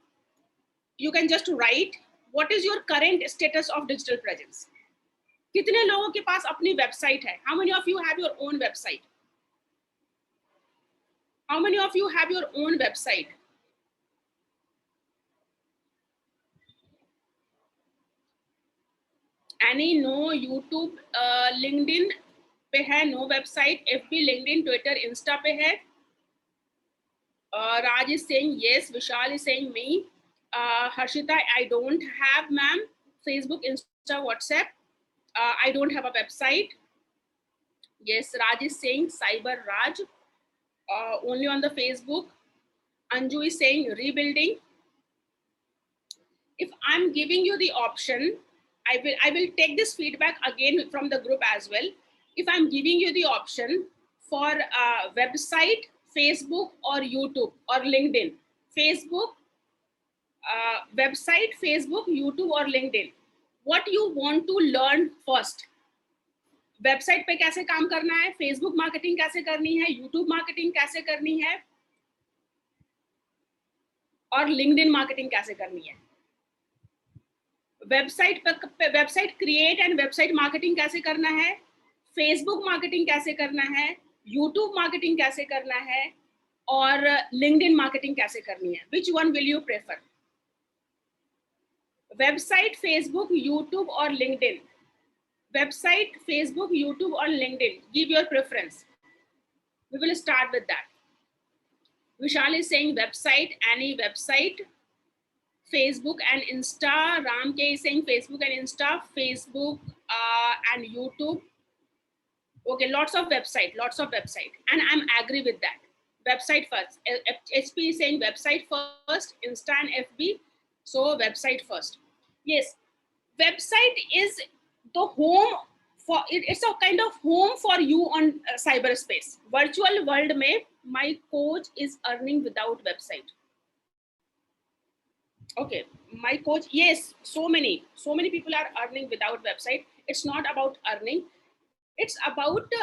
You can just write what is your current status of digital presence. कितने लोगों के पास अपनी वेबसाइट है? How many of you have your own website? How many of you have your own website? Any no, YouTube, LinkedIn पे है, no website. FB, LinkedIn, Twitter, Insta पे है. Raj is saying yes. Vishal is saying me. Harshita, I don't have, ma'am. Facebook, Insta, WhatsApp. I don't have a website. Yes, Raj is saying Cyber Raj. Only on the Facebook. Anju is saying rebuilding. If I'm giving you the option, I will take this feedback again from the group as well. If I'm giving you the option for website, Facebook or YouTube or LinkedIn, Facebook, website, Facebook, YouTube or LinkedIn, what you want to learn first? Website पे कैसे काम करना है, Facebook marketing कैसे करनी है, YouTube marketing कैसे करनी है, और लिंक्डइन मार्केटिंग कैसे करनी है. Website create and website marketing कैसे करना है, फेसबुक मार्केटिंग कैसे करना है, यूट्यूब मार्केटिंग कैसे करना है, और लिंक्डइन मार्केटिंग कैसे करनी है. Which one will you prefer? Website, Facebook, YouTube और LinkedIn. Website, Facebook, YouTube or LinkedIn. Give your preference. We will start with that. Vishal is saying website, any website. Facebook and Insta. Ram K is saying Facebook and Insta, Facebook and YouTube. Okay, lots of website. And I'm agree with that. Website first. HP is saying website first, Insta and FB. So website first. Yes, website is the home for it. It's a kind of home for you on cyberspace. Virtual world mein my coach is earning without website. Okay, my coach, yes, so many people are earning without website. It's not about earning, it's about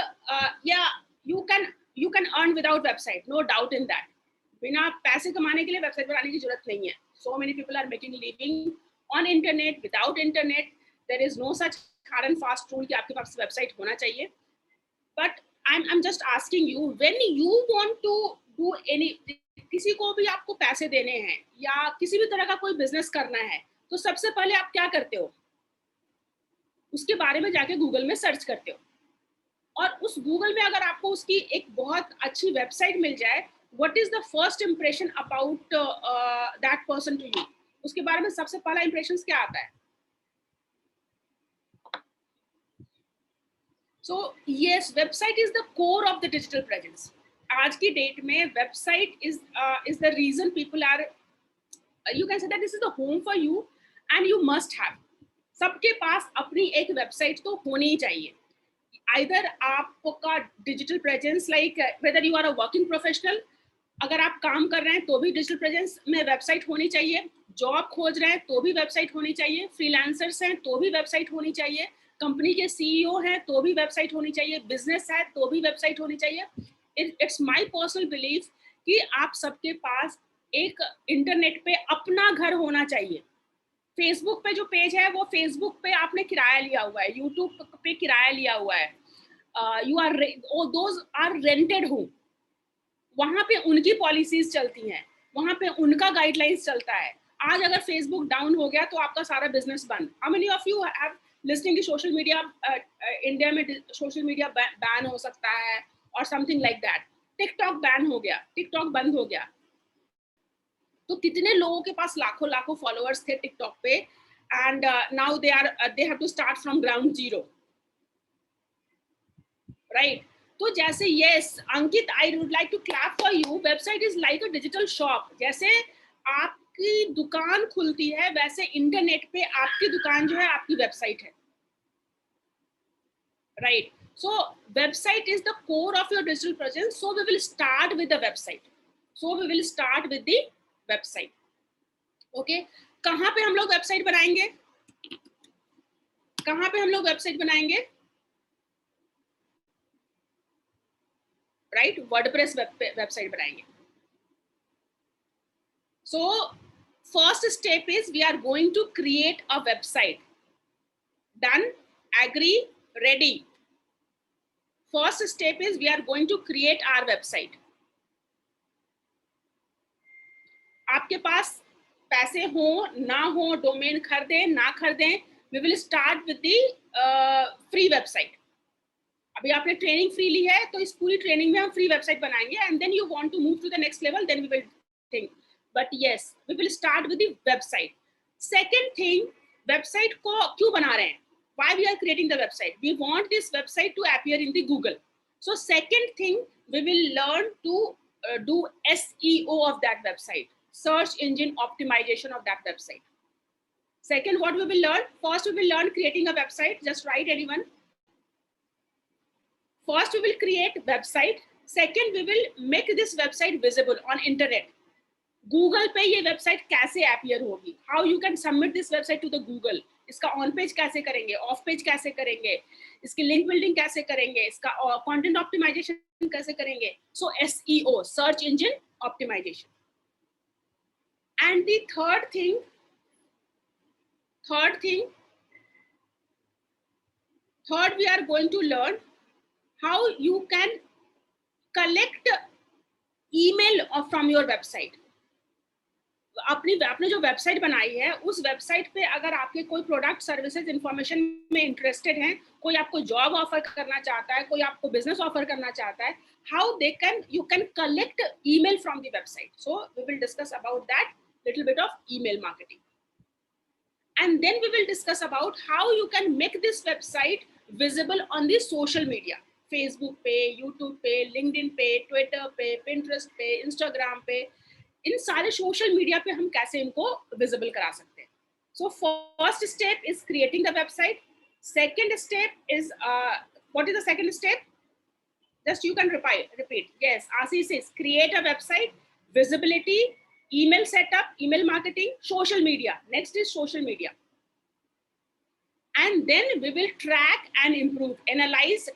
yeah, you can earn without website, no doubt in that. बिना पैसे कमाने के लिए website पर आने की जरूरत नहीं है. So many people are making living on internet, without internet. There is no such hard and fast rule कि आपके पास वेबसाइट होना चाहिए. But I'm just asking you, when you want to do any, किसी को भी आपको पैसे देने हैं या किसी भी तरह का कोई बिजनेस करना है, तो सबसे पहले आप क्या करते हो? उसके बारे में जाके गूगल में सर्च करते हो, और उस गूगल में अगर आपको उसकी एक बहुत अच्छी वेबसाइट मिल जाए, what is the first impression about that person to you? उसके बारे में सबसे पहला इंप्रेशन क्या आता है? So yes, website is the core of the digital presence. आज की डेट में website is the reason people are, you can say that this is the home for you and you must have. सबके पास अपनी एक website तो होनी ही चाहिए. Either आपका digital presence, like whether you are a working professional, अगर आप काम कर रहे हैं तो भी डिजिटल प्रेजेंस में वेबसाइट होनी चाहिए, जॉब खोज रहे हैं तो भी वेबसाइट होनी चाहिए, फ्रीलांसर्स हैं तो भी वेबसाइट होनी चाहिए, कंपनी के सीईओ हैं तो भी वेबसाइट होनी चाहिए, बिजनेस है तो भी वेबसाइट होनी चाहिए. इट्स माय पर्सनल बिलीफ कि आप सबके पास एक इंटरनेट पे अपना घर होना चाहिए. फेसबुक पे जो पेज है वो फेसबुक पे आपने किराया लिया हुआ है, यूट्यूब पे किराया लिया हुआ है, you are those are rented home. वहां पे उनकी पॉलिसीज चलती हैं, वहां पे उनका गाइडलाइंस चलता है. आज अगर फेसबुक डाउन हो गया तो आपका सारा बिजनेस बंद. How many of you have listing की सोशल मीडिया, इंडिया में सोशल मीडिया बैन हो सकता है और something like that. TikTok ban हो गया, टिकटॉक बंद हो गया. तो कितने लोगों के पास लाखों लाखों फॉलोअर्स थे टिकटॉक पे, and now they have to start from ground zero, right? तो जैसे yes Ankit, I would like to clap for you. Website is like a digital shop. जैसे आपकी दुकान खुलती है वैसे इंटरनेट पे आपकी दुकान जो है आपकी वेबसाइट है, right? So website is the core of your digital presence. So we will start with the website. Okay. कहाँ पे हम लोग वेबसाइट बनाएंगे? राइट? वर्डप्रेस वेबसाइट बनाएंगे. So first step is we are going to create a website. Done, agree, ready. First step is we are going to create our website. आपके पास पैसे हो ना हो, डोमेन खरीदें ना खरीदें, we will start with the free website. अभी आपने ट्रेनिंग फ्री ली है तो इस पूरी ट्रेनिंग में हम फ्री वेबसाइट बनाएंगे, and then you want to move to the next level, then we will think. But yes, we will start with the website. Second thing, website को क्यों बना रहे हैं? Why we are creating the website? We want this website to appear in the Google. So second thing, we will learn to do SEO of that website, search engine optimization of that website. Second, what we will learn? First, we will learn creating a website. Just write anyone. First, we will create website. Second, we will make this website visible on internet. Google पे ये website कैसे appear होगी? How you can submit this website to the Google? इसका on page कैसे करेंगे, of page कैसे करेंगे, इसकी लिंक बिल्डिंग कैसे करेंगे, इसका कंटेंट ऑप्टिमाइजेशन कैसे करेंगे. So SEO, search engine optimization. And the third we are going to learn how you can collect email from your website. आपने जो वेबसाइट बनाई है उस वेबसाइट पे अगर आपके कोई प्रोडक्ट सर्विसेज इंफॉर्मेशन में इंटरेस्टेड हैं, कोई आपको जॉब ऑफर करना चाहता है, कोई आपको बिजनेस ऑफर करना चाहता है, how you can collect email from the website. So we will discuss about that little bit of email marketing, and then we will discuss about how you can make this website visible on the social media, Facebook पे, YouTube पे, LinkedIn पे, Twitter पे, Pinterest पे, Instagram पे. इन सारे social media पे हम कैसे इनको विजिबल करा सकते हैं. So first step is creating the website. Second step is what is the second step? Just you can repeat. Yes, Ashish is create a website, visibility, email setup, email marketing, social media. Next is social media. And then we will track and improve,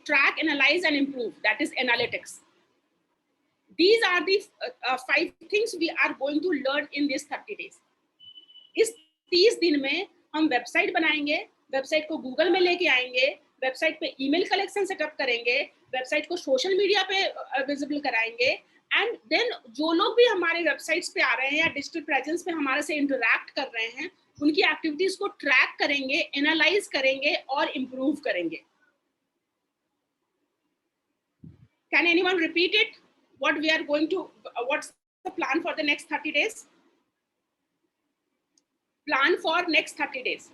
track, analyze and improve. That is analytics. These are the 5 things we are going to learn in these 30 days. इस 30 दिन में हम website बनाएंगे, website को Google में लेके आएंगे, website पे ईमेल कलेक्शन सेटअप करेंगे, वेबसाइट को सोशल मीडिया पे विजिबल कराएंगे, एंड देन जो लोग भी हमारे वेबसाइट्स पे आ रहे हैं या डिजिटल प्रेजेंस पे हमारे से इंटरैक्ट कर रहे हैं, उनकी एक्टिविटीज को ट्रैक करेंगे, एनालाइज करेंगे और इम्प्रूव करेंगे. Can anyone repeat it? What we are going to, what's the plan for the next 30 days? Plan for next 30 days.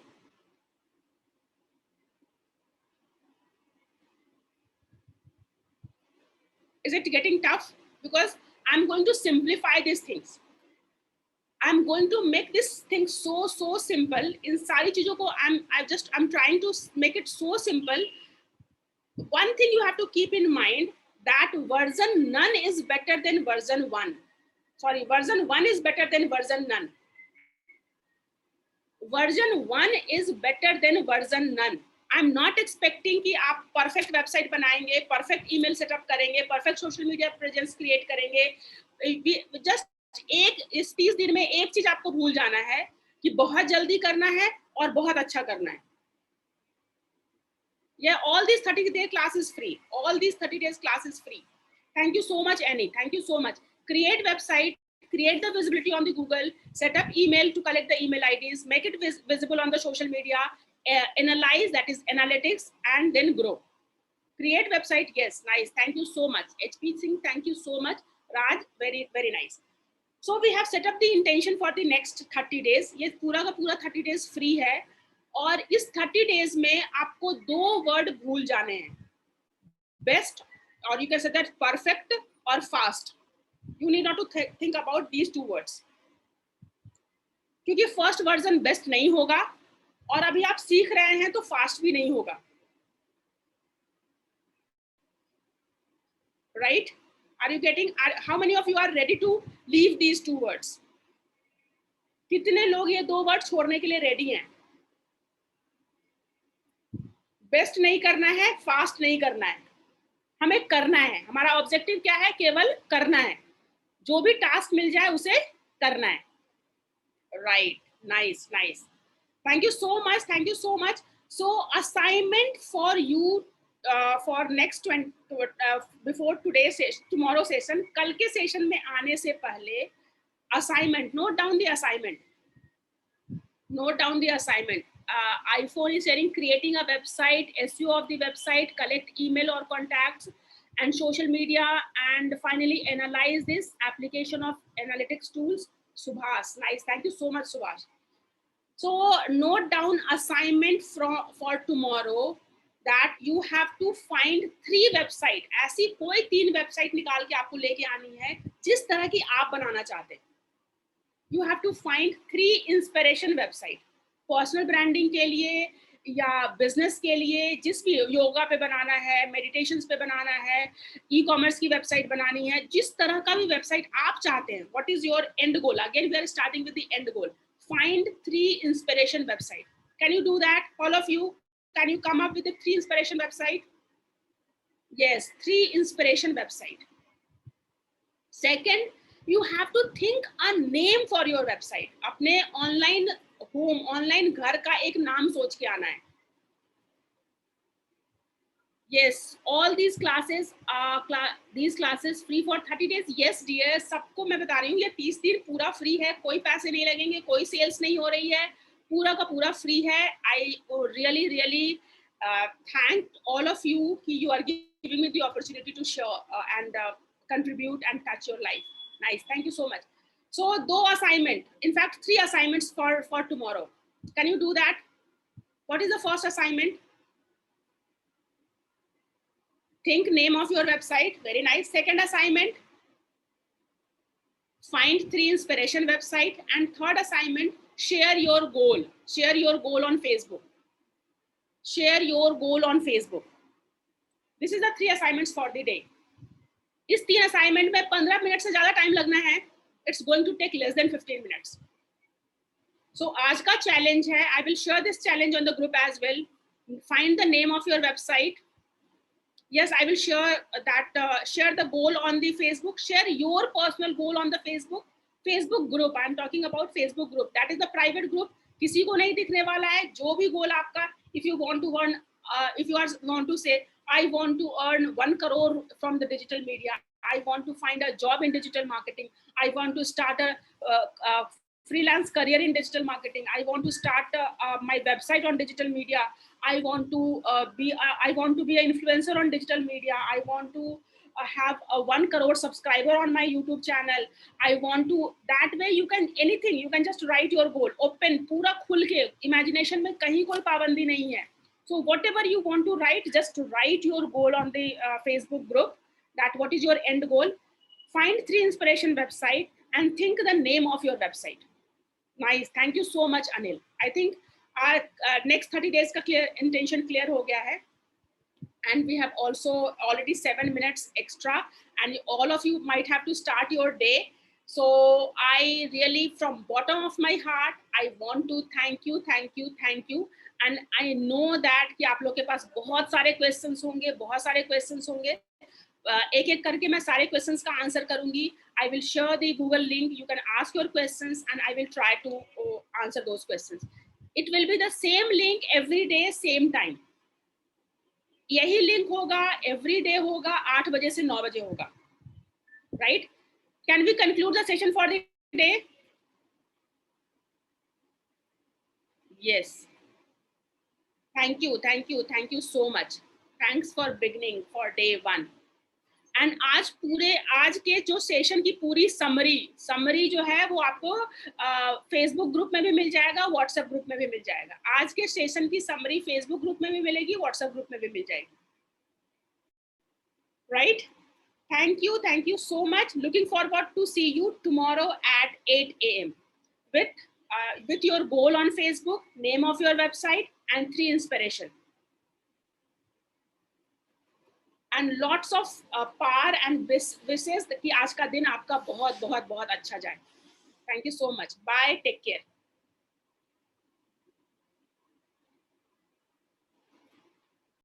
Is it getting tough? Because I'm going to simplify these things. I'm going to make this thing so simple. In सारी चीजों को I'm trying to make it so simple. One thing you have to keep in mind, that version none is better than version 1. Sorry, version 1 is better than version none. Version 1 is better than version none. I'm not expecting कि आप perfect website बनाएंगे, perfect email setup करेंगे, perfect social media presence create करेंगे. Just इस 30 दिन में एक चीज आपको भूल जाना है कि बहुत जल्दी करना है और बहुत अच्छा करना है. Yeah, all these 30-day class is free. All these 30 days class is free. Thank you so much, Annie. Thank you so much. Create website, create the visibility on the Google, set up email to collect the email IDs, make it visible on the social media, analyze, that is analytics, and then grow. Create website, yes, nice. Thank you so much. HP Singh, thank you so much. Raj, very, very nice. So we have set up the intention for the next 30 days. ये पूरा का पूरा 30 days free है. और इस 30 days में आपको 2 word भूल जाने हैं, बेस्ट और you can say that perfect और fast. You need not to think about these 2 words, क्योंकि फर्स्ट वर्जन बेस्ट नहीं होगा और अभी आप सीख रहे हैं तो फास्ट भी नहीं होगा. Right? Are you getting? How many of you are ready to leave these 2 words? कितने लोग ये 2 वर्ड छोड़ने के लिए रेडी हैं? बेस्ट नहीं करना है, फास्ट नहीं करना है, हमें करना है. हमारा ऑब्जेक्टिव क्या है? केवल करना है. जो भी टास्क मिल जाए उसे करना है. Right, nice nice. Thank you so much, thank you so much. So assignment for you for next before today tomorrow session, कल के सेशन में आने से पहले assignment, note down the assignment, note down the assignment. iPhone is sharing creating a website, SEO of the website, collect email or contacts, and social media, and finally analyze this application of analytics tools. Subhas, nice. Thank you so much, Subhas. So note down assignment for tomorrow, that you have to find 3 website. ऐसी कोई 3 website निकाल के आपको लेके आनी है जिस तरह की आप बनाना चाहते हैं. You have to find 3 inspiration website. Personal branding के लिए या बिजनेस के लिए, जिस भी योगा पे बनाना है, मेडिटेशंस पे बनाना है, ई कॉमर्स की वेबसाइट बनानी है, जिस तरह का भी वेबसाइट आप चाहते हैं. What is your end goal? Again we are starting with the end goal. Find 3 inspiration website. Can you do that? All of you, can you come up with the 3 inspiration website? Yes, 3 inspiration website. Second, you have to think a name for your website. अपने online home, online घर का एक नाम सोच के आना है. yes, all these classes free for 30 days. yes dear, सबको मैं बता रही हूँ, ये 30 दिन पूरा फ्री है, कोई पैसे नहीं लगेंगे, कोई सेल्स नहीं हो रही है, पूरा का पूरा फ्री है. I really thank all of you कि you are giving me the opportunity to share and contribute and touch your life. Nice, thank you so much. So 2 assignment, in fact 3 assignments for tomorrow. Can you do that? What is the first assignment? Think name of your website. Very nice. Second assignment, find 3 inspiration website. And third assignment, share your goal. Share your goal on Facebook. Share your goal on Facebook. This is the 3 assignments for the day. इस 3 assignment में 15 minute से ज्यादा time लगना है. It's going to take less than 15 minutes. So आज का challenge है, I will share this challenge on the group as well. Find the name of your website. yes, I will share the goal on the Facebook. Share your personal goal on the Facebook group. I am talking about Facebook group. That is the private group. किसी को नहीं दिखने वाला है. जो भी गोल आपका if you want to earn, if you want to say, I want to earn 1 crore from the digital media, I want to find a job in digital marketing, I want to start a freelance career in digital marketing, I want to start my website on digital media, I want to I want to be an influencer on digital media, I want to have a 1 crore subscriber on my YouTube channel, I want to, that way you can anything, you can just write your goal, open पूरा खुल के, imagination में कहीं कोई पाबंदी नहीं है. So whatever you want to write, just write your goal on the Facebook group, that what is your end goal. Find 3 inspiration website and think the name of your website. Nice. Thank you so much, Anil. I think our next 30 days का intention clear हो गया है. And we have also already 7 minutes extra, and all of you might have to start your day. So I really, from bottom of my heart, I want to thank you. And I know that कि आप लोग के पास बहुत सारे questions होंगे, एक एक करके मैं सारे questions का answer करूंगी. I will share the Google link. You can ask your questions and I will try to answer those questions. It will be the same link every day, same time. यही link होगा, every day होगा, 8 बजे से 9 बजे होगा, राइट? Can we conclude the session for the day? Yes. Thank you so much. Thanks for beginning for day 1. And आज के जो सेशन की पूरी समरी जो है वो आपको फेसबुक ग्रुप में भी मिल जाएगा, व्हाट्सएप ग्रुप में भी मिल जाएगा. आज के सेशन की समरी फेसबुक ग्रुप में भी मिलेगी, व्हाट्सएप ग्रुप में भी मिल जाएगी, right? Thank you so much. Looking forward to see you tomorrow at 8 a.m. with your goal on Facebook, name of your website, and 3 inspiration. And lots of power and wishes कि आज का दिन आपका बहुत अच्छा जाए. Thank you so much. Bye. Take care.